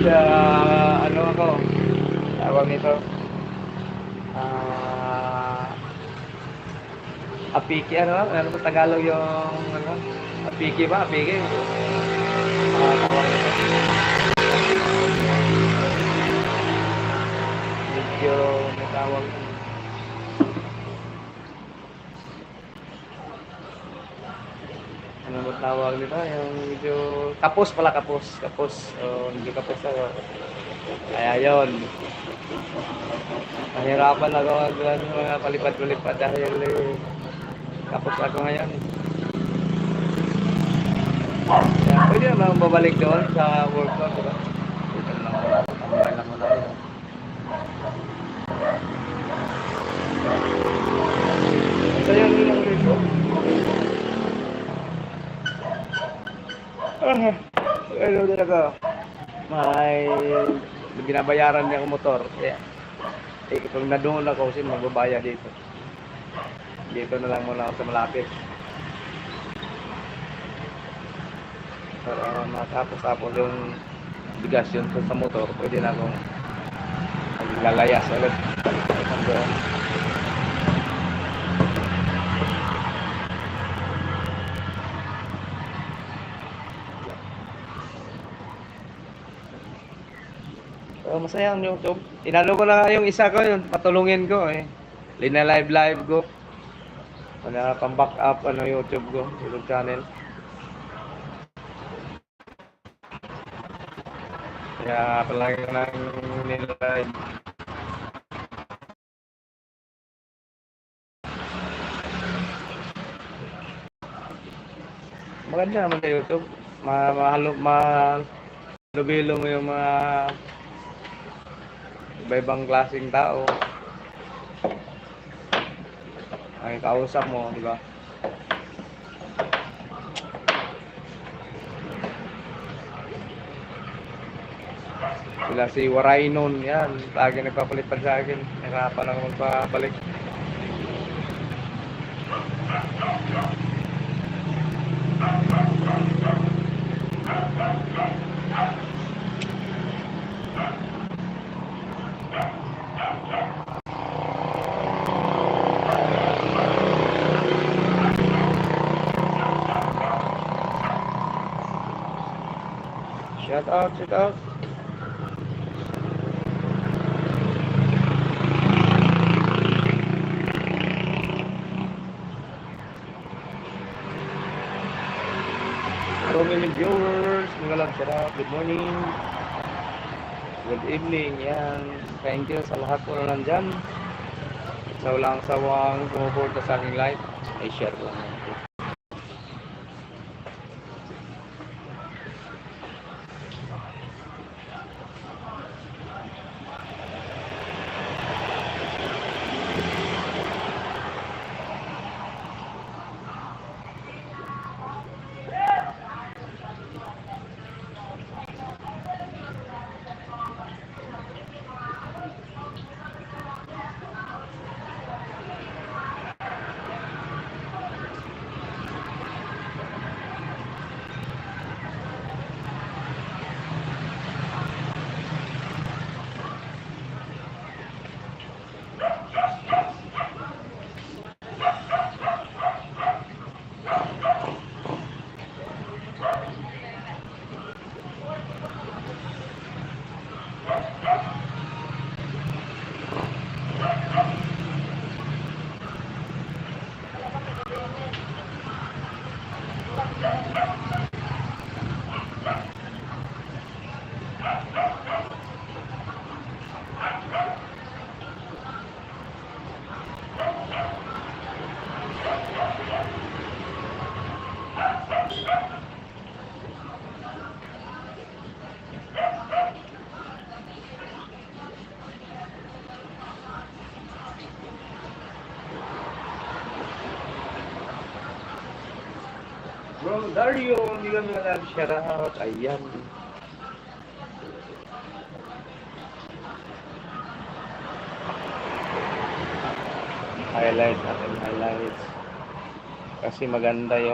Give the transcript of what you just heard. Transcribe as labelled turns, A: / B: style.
A: Sa ano ako, tawag nito, ah, apiki ano ba Tagalog yung ano, apiki ba? Apiki? Tawag nito, medyo may tawag nun. Ano ba tawag nito? Yung medyo kapos pala, kapos. Kapos. O, medyo kapos ako. Kaya yun. Nahirapan ako mag mga palipad-palipad dahil kapos ako ngayon. Kaya pwede naman babalik doon sa work ko, diba? Dito na lang muna ako. Tambay lang muna ako. So yun lang dito. Ano din ako? May binabayaran niya ang motor. Kaya, kung nadoon ako, kasi magbabaya dito. Dito na lang muna ako sa malapit. Para matapos-tapos yung bigas yun sa motor, pwede na akong maglalayas ulit. Doon. So, masaya ang YouTube. Inano ko na yung isa ko, yung patulungin ko eh. Live ko. Para pang back up YouTube ko, YouTube channel. Kaya palagi nang nilive. Maganda naman sa YouTube. Malubilo mo yung mga iba-ibang klaseng tao. Ay kausap mo, di ba? Sila si Warainon, yan. Lagi nagpapalit pa sa akin. Nahirapan ako magpabalik. Shout out, shout out. So many viewers, mga love, shout out. Good morning. Good evening. Yan. Thank you sa lahat po na nandyan. Sa walang sawang sumuporta sa aking live. Ay share ko lang. Bro, Dario, hindi kami nag-shout out. Ayan. Highlights natin, highlights. Kasi maganda yung